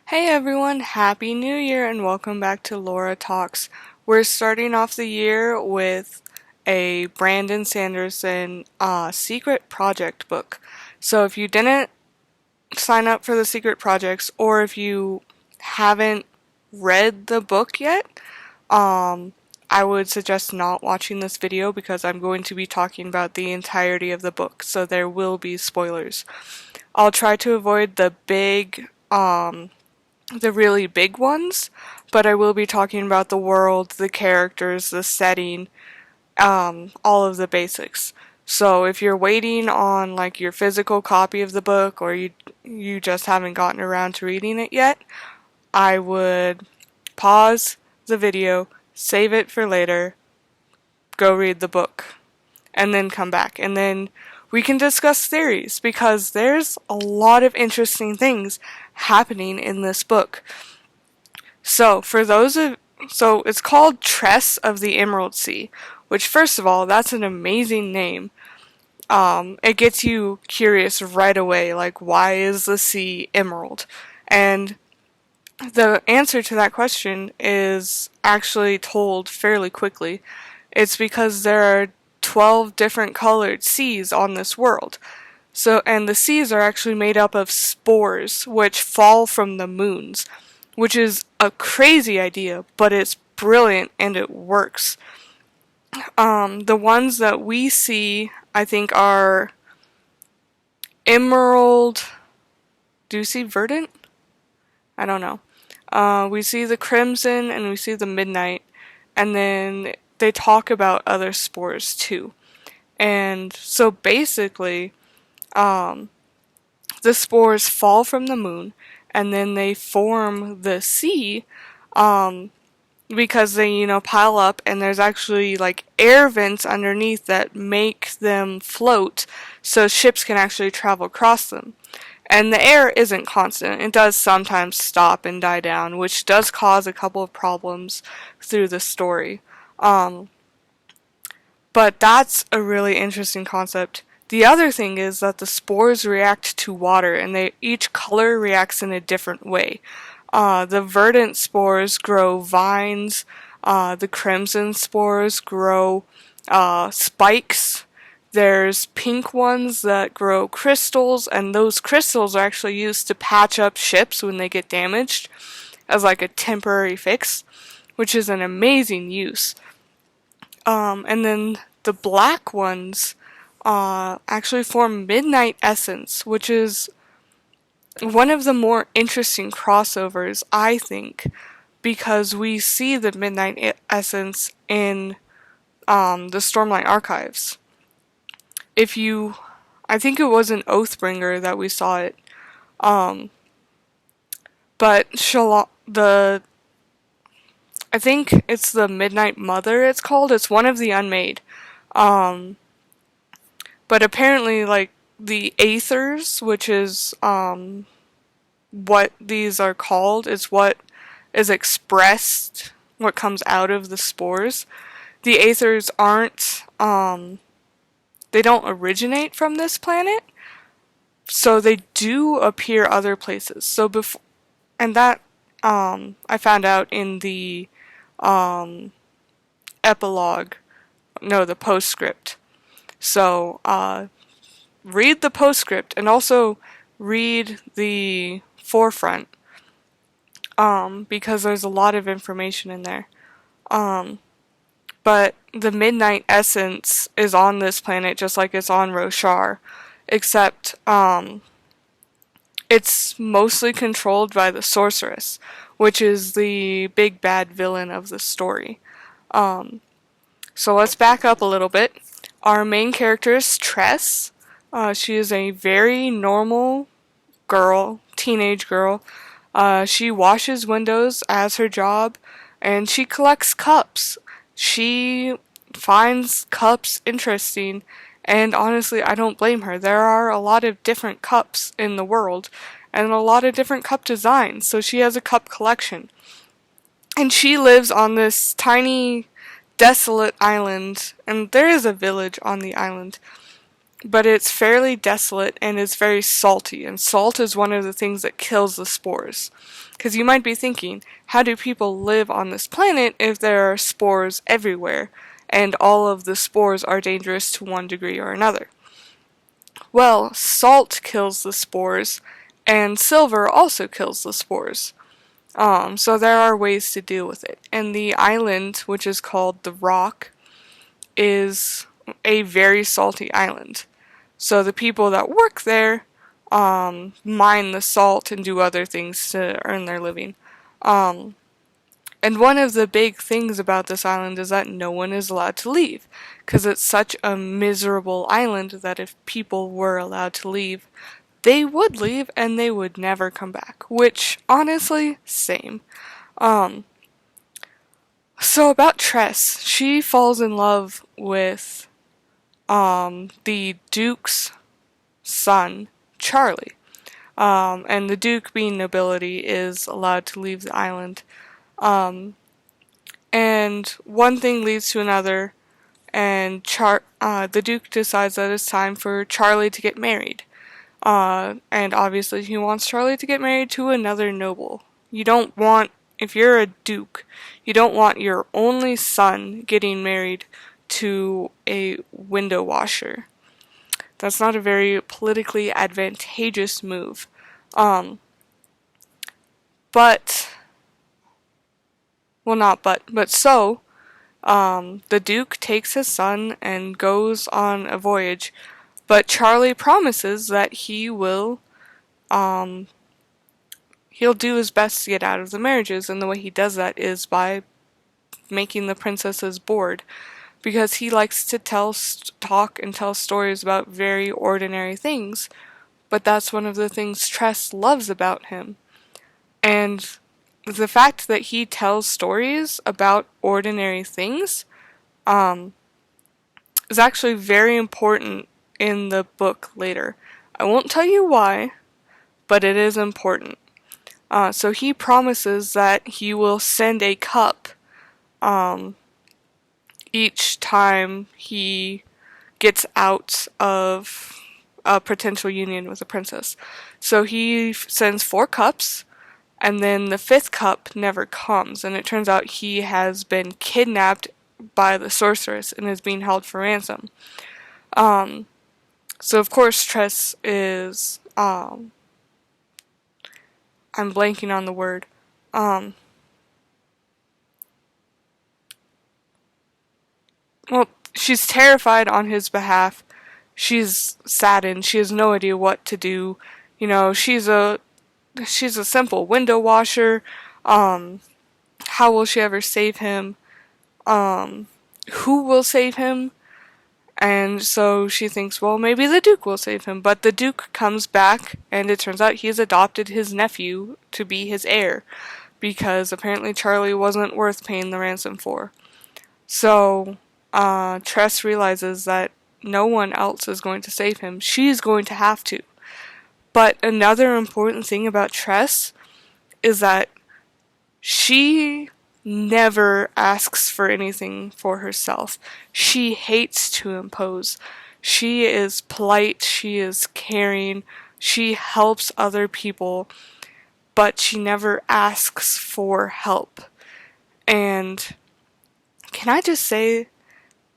Hey everyone, Happy New Year and welcome back to Laura Talks. We're starting off the year with a Brandon Sanderson secret project book. So if you didn't sign up for the secret projects or if you haven't read the book yet, I would suggest not watching this video because I'm going to be talking about the entirety of the book, so there will be spoilers. I'll try to avoid the really big ones, but I will be talking about the world, the characters, the setting, all of the basics. So if you're waiting on like your physical copy of the book or you just haven't gotten around to reading it yet, I would pause the video, save it for later, go read the book, and then come back. And then we can discuss theories because there's a lot of interesting things happening in this book. So it's called Tress of the Emerald Sea, which first of all, that's an amazing name. It gets you curious right away, like why is the sea emerald? And the answer to that question is actually told fairly quickly. It's because there are 12 different colored seas on this world. And the seas are actually made up of spores which fall from the moons, which is a crazy idea, but it's brilliant and it works. The ones that we see, I think, are emerald. Do you see verdant? I don't know. We see the crimson and we see the midnight, and then they talk about other spores too. And so basically, the spores fall from the moon and then they form the sea, because they, pile up and there's actually like air vents underneath that make them float so ships can actually travel across them. And the air isn't constant. It does sometimes stop and die down, which does cause a couple of problems through the story. But that's a really interesting concept. The other thing is that the spores react to water, and each color reacts in a different way. The verdant spores grow vines. The crimson spores grow spikes. There's pink ones that grow crystals, and those crystals are actually used to patch up ships when they get damaged as like a temporary fix, which is an amazing use. And then the black ones actually form midnight essence, which is one of the more interesting crossovers, I think, because we see the midnight essence in the Stormlight Archives. I think it was an Oathbringer that we saw it, but I think it's the Midnight Mother it's called. It's one of the Unmade. But apparently, like, the Aethers, which is, what these are called, is what is expressed, what comes out of the spores. The Aethers they don't originate from this planet, so they do appear other places. I found out in the the postscript. So, read the postscript and also read the forefront, because there's a lot of information in there. But the Midnight Essence is on this planet just like it's on Roshar, except it's mostly controlled by the Sorceress, which is the big bad villain of the story. So let's back up a little bit. Our main character is Tress. She is a very normal girl, teenage girl. She washes windows as her job, and she collects cups. She finds cups interesting, and honestly, I don't blame her. There are a lot of different cups in the world, and a lot of different cup designs, so she has a cup collection. And she lives on this tiny, desolate island, and there is a village on the island, but it's fairly desolate and is very salty, and salt is one of the things that kills the spores. Because you might be thinking, how do people live on this planet if there are spores everywhere, and all of the spores are dangerous to one degree or another? Well, salt kills the spores, and silver also kills the spores. So there are ways to deal with it. And the island, which is called the Rock, is a very salty island. So the people that work there mine the salt and do other things to earn their living. And one of the big things about this island is that no one is allowed to leave, because it's such a miserable island that if people were allowed to leave, they would leave and they would never come back, which, honestly, same. So about Tress, she falls in love with the Duke's son, Charlie. And the Duke, being nobility, is allowed to leave the island. And one thing leads to another, and the Duke decides that it's time for Charlie to get married. And obviously he wants Charlie to get married to another noble. If you're a duke, you don't want your only son getting married to a window washer. That's not a very politically advantageous move. But so, the Duke takes his son and goes on a voyage, but Charlie promises that he'll do his best to get out of the marriages, and the way he does that is by making the princesses bored, because he likes to talk and tell stories about very ordinary things, but that's one of the things Tress loves about him. And the fact that he tells stories about ordinary things is actually very important in the book later. I won't tell you why, but it is important. So he promises that he will send a cup each time he gets out of a potential union with a princess. So he sends 4 cups, and then the 5th cup never comes, and it turns out he has been kidnapped by the sorceress and is being held for ransom. So of course Tress is, I'm blanking on the word, well, she's terrified on his behalf. She's saddened. She has no idea what to do. You know, she's a simple window washer. How will she ever save him? Who will save him? And so she thinks, well, maybe the Duke will save him. But the Duke comes back, and it turns out he's adopted his nephew to be his heir, because apparently Charlie wasn't worth paying the ransom for. So Tress realizes that no one else is going to save him. She's going to have to. But another important thing about Tress is that she never asks for anything for herself. She hates to impose. She is polite, she is caring, she helps other people, but she never asks for help. And can I just say,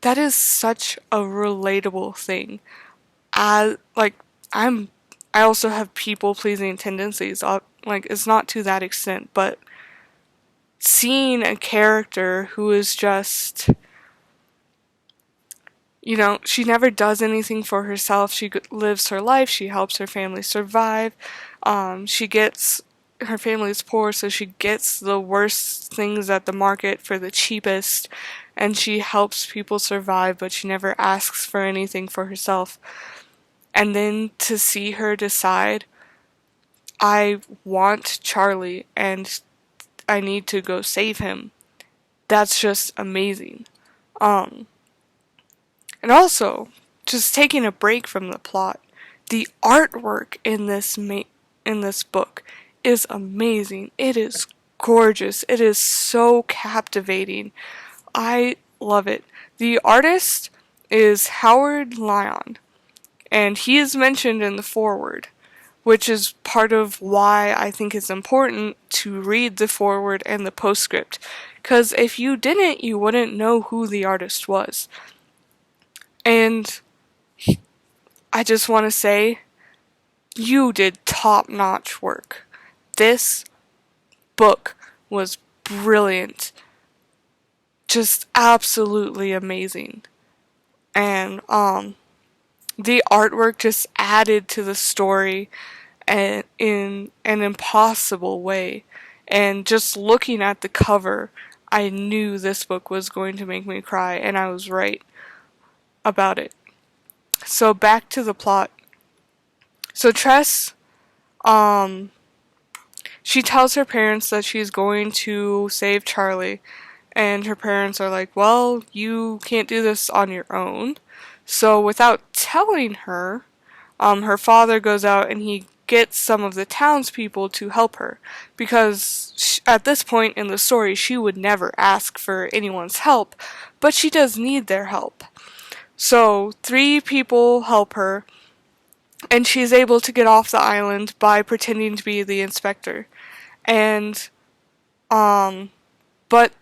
that is such a relatable thing. I also have people-pleasing tendencies. It's not to that extent, but seeing a character who is just, she never does anything for herself. She lives her life. She helps her family survive. Her family's poor, so she gets the worst things at the market for the cheapest, and she helps people survive, but she never asks for anything for herself. And then to see her decide, I want Charlie, and I need to go save him. That's just amazing. And also, just taking a break from the plot, the artwork in this book is amazing. It is gorgeous. It is so captivating. I love it. The artist is Howard Lyon. And he is mentioned in the foreword, which is part of why I think it's important to read the foreword and the postscript. Because if you didn't, you wouldn't know who the artist was. And I just want to say, you did top-notch work. This book was brilliant. Just absolutely amazing. And the artwork just added to the story and in an impossible way. And just looking at the cover, I knew this book was going to make me cry, and I was right about it. So back to the plot. So Tress, she tells her parents that she's going to save Charlie, and her parents are like, well, you can't do this on your own. So without telling her, her father goes out and he gets some of the townspeople to help her, because at this point in the story she would never ask for anyone's help, but she does need their help. So 3 people help her, and she's able to get off the island by pretending to be the inspector. And but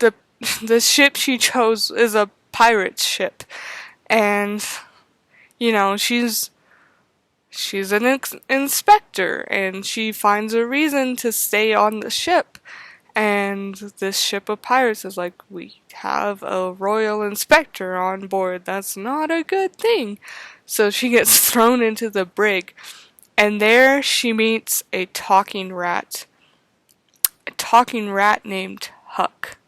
the ship she chose is a pirate ship, and she's an inspector, and she finds a reason to stay on the ship. And this ship of pirates is like, we have a royal inspector on board. That's not a good thing. So she gets thrown into the brig, and there she meets a talking rat. A talking rat named Huck.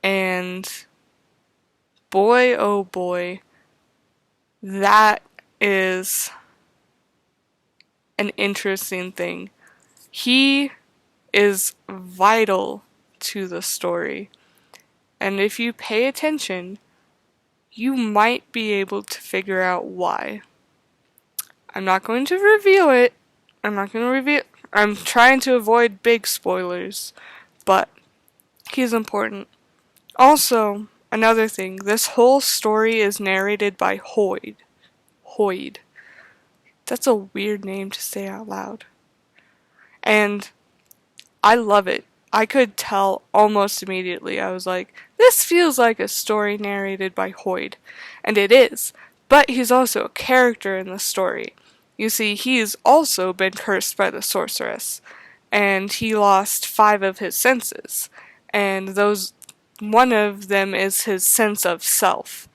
And boy, oh boy, that is an interesting thing. He is vital to the story, and if you pay attention, you might be able to figure out why. I'm not going to reveal it. I'm trying to avoid big spoilers, but he's important. Also, another thing, this whole story is narrated by Hoyd. Hoyd. That's a weird name to say out loud. And I love it. I could tell almost immediately. I was like, this feels like a story narrated by Hoyd. And it is. But he's also a character in the story. You see, he's also been cursed by the sorceress. And he lost 5 of his senses. And one of them is his sense of self.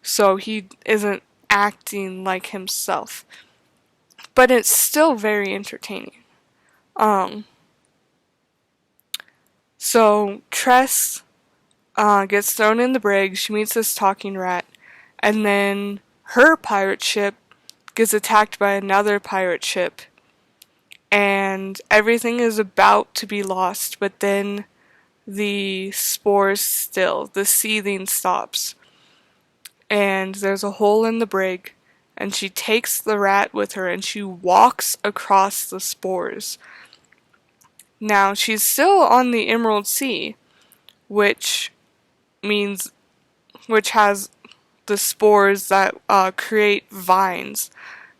So he isn't acting like himself. But it's still very entertaining. So Tress gets thrown in the brig, she meets this talking rat, and then her pirate ship gets attacked by another pirate ship, and everything is about to be lost, but then the spores still, the seething stops, and there's a hole in the brig, and she takes the rat with her and she walks across the spores. Now, she's still on the Emerald Sea, which has the spores that create vines,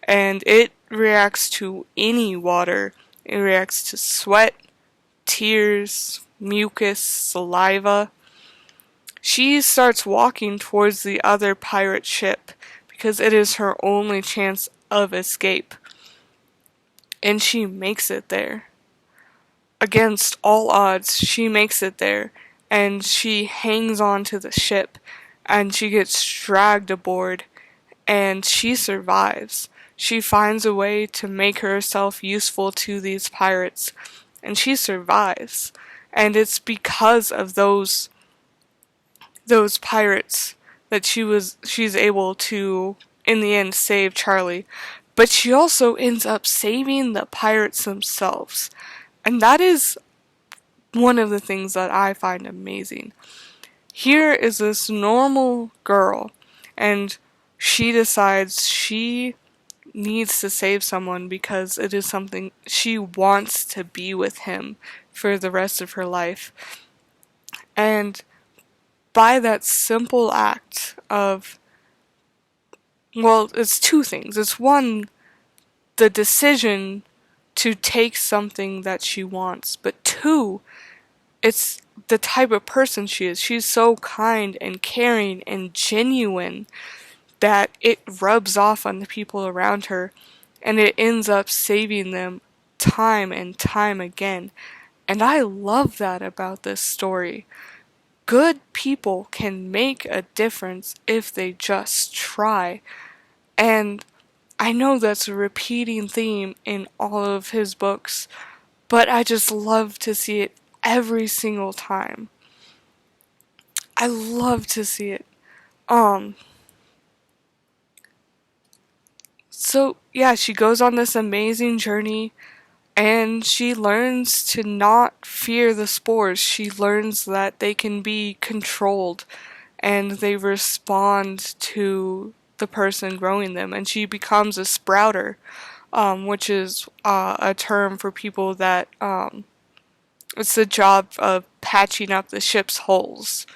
and it reacts to any water. It reacts to sweat, tears, mucus, saliva. She starts walking towards the other pirate ship because it is her only chance of escape. And she makes it there. Against all odds, she makes it there, and she hangs on to the ship, and she gets dragged aboard, and she survives. She finds a way to make herself useful to these pirates, and she survives. And it's because of those pirates that she's able to, in the end, save Charlie. But she also ends up saving the pirates themselves. And that is one of the things that I find amazing. Here is this normal girl, and she decides she needs to save someone because it is something she wants to be with him for the rest of her life. And by that simple act of well, it's two things. It's one, the decision to take something that she wants, but two, it's the type of person she is. She's so kind and caring and genuine that it rubs off on the people around her, and it ends up saving them time and time again. And I love that about this story. Good people can make a difference if they just try. And I know that's a repeating theme in all of his books, but I just love to see it every single time. I love to see it. Um, so yeah, she goes on this amazing journey and she learns to not fear the spores. She learns that they can be controlled and they respond to the person growing them, and she becomes a sprouter, which is a term for people that it's the job of patching up the ship's holes,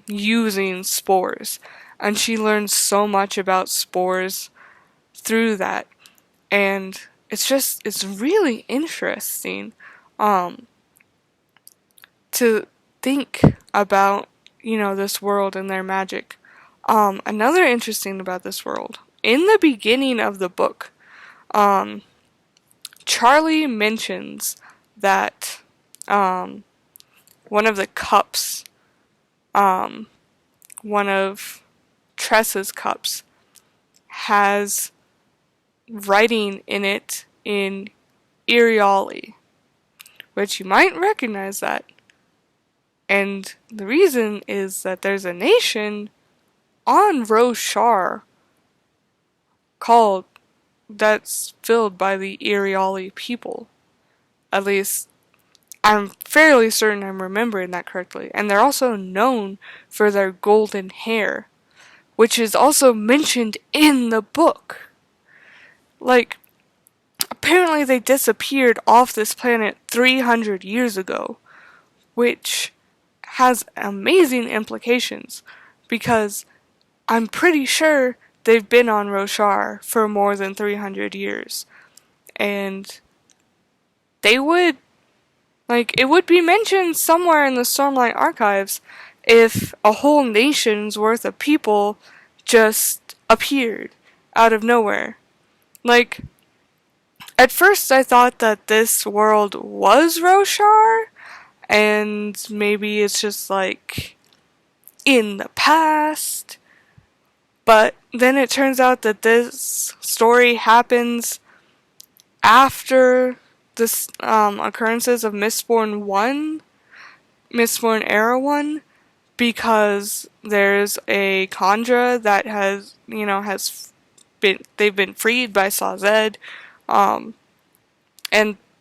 using spores. And she learns so much about spores through that. And it's really interesting to think about, this world and their magic. Another interesting about this world, in the beginning of the book, Charlie mentions that one of the cups, one of Tressa's cups, has writing in it in Iriali, which you might recognize that. And the reason is that there's a nation on Roshar called that's filled by the Iriali people. At least I'm fairly certain I'm remembering that correctly. And they're also known for their golden hair, which is also mentioned in the book. Like, apparently they disappeared off this planet 300 years ago, which has amazing implications, because I'm pretty sure they've been on Roshar for more than 300 years. And they would, it would be mentioned somewhere in the Stormlight archives if a whole nation's worth of people just appeared out of nowhere. Like, at first I thought that this world was Roshar, and maybe it's just in the past. But then it turns out that this story happens after the occurrences of Mistborn 1, Mistborn Era 1, because there's a Khandra that they've been freed by Sazed, and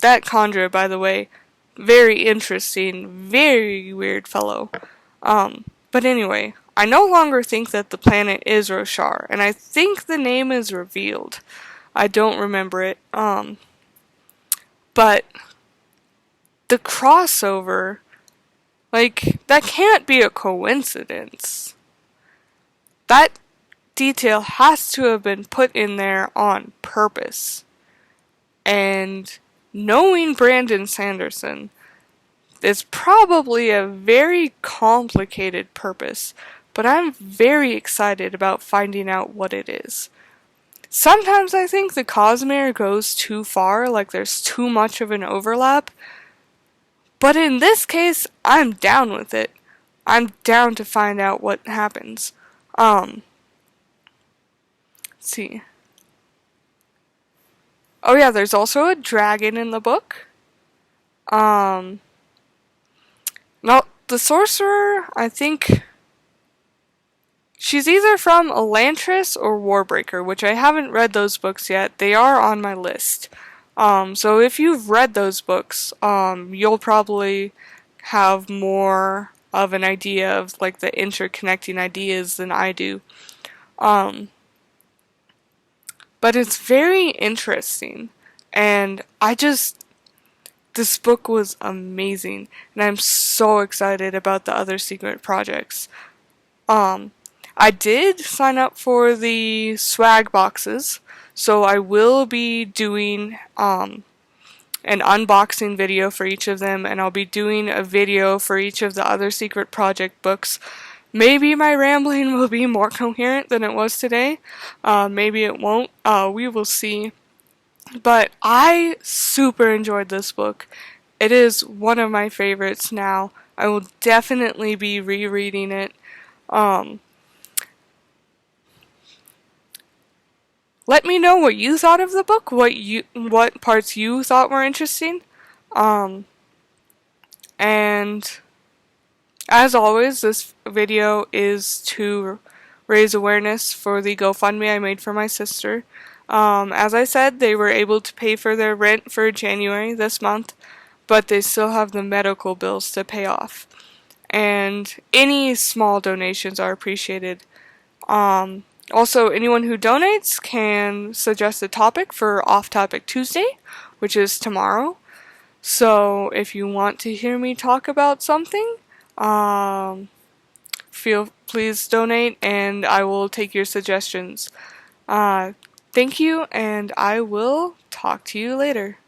that Khandra, by the way, very interesting, very weird fellow. But anyway, I no longer think that the planet is Roshar, and I think the name is revealed. I don't remember it. But the crossover, that can't be a coincidence. That detail has to have been put in there on purpose. And knowing Brandon Sanderson, it's probably a very complicated purpose, but I'm very excited about finding out what it is. Sometimes I think the Cosmere goes too far, there's too much of an overlap, but in this case, I'm down with it. I'm down to find out what happens. Let's see. Oh yeah, there's also a dragon in the book. Well, the sorcerer, I think she's either from Elantris or Warbreaker, which I haven't read those books yet. They are on my list. So if you've read those books, you'll probably have more of an idea of the interconnecting ideas than I do. But it's very interesting, and this book was amazing, and I'm so excited about the other secret projects. I did sign up for the swag boxes, so I will be doing an unboxing video for each of them, and I'll be doing a video for each of the other secret project books. Maybe my rambling will be more coherent than it was today. Maybe it won't. We will see. But I super enjoyed this book. It is one of my favorites now. I will definitely be rereading it. Let me know what you thought of the book, what parts you thought were interesting. And as always, this video is to raise awareness for the GoFundMe I made for my sister. As I said, they were able to pay for their rent for January this month, but they still have the medical bills to pay off. And any small donations are appreciated. Also, anyone who donates can suggest a topic for Off Topic Tuesday, which is tomorrow. So if you want to hear me talk about something, please donate and I will take your suggestions. Thank you, and I will talk to you later.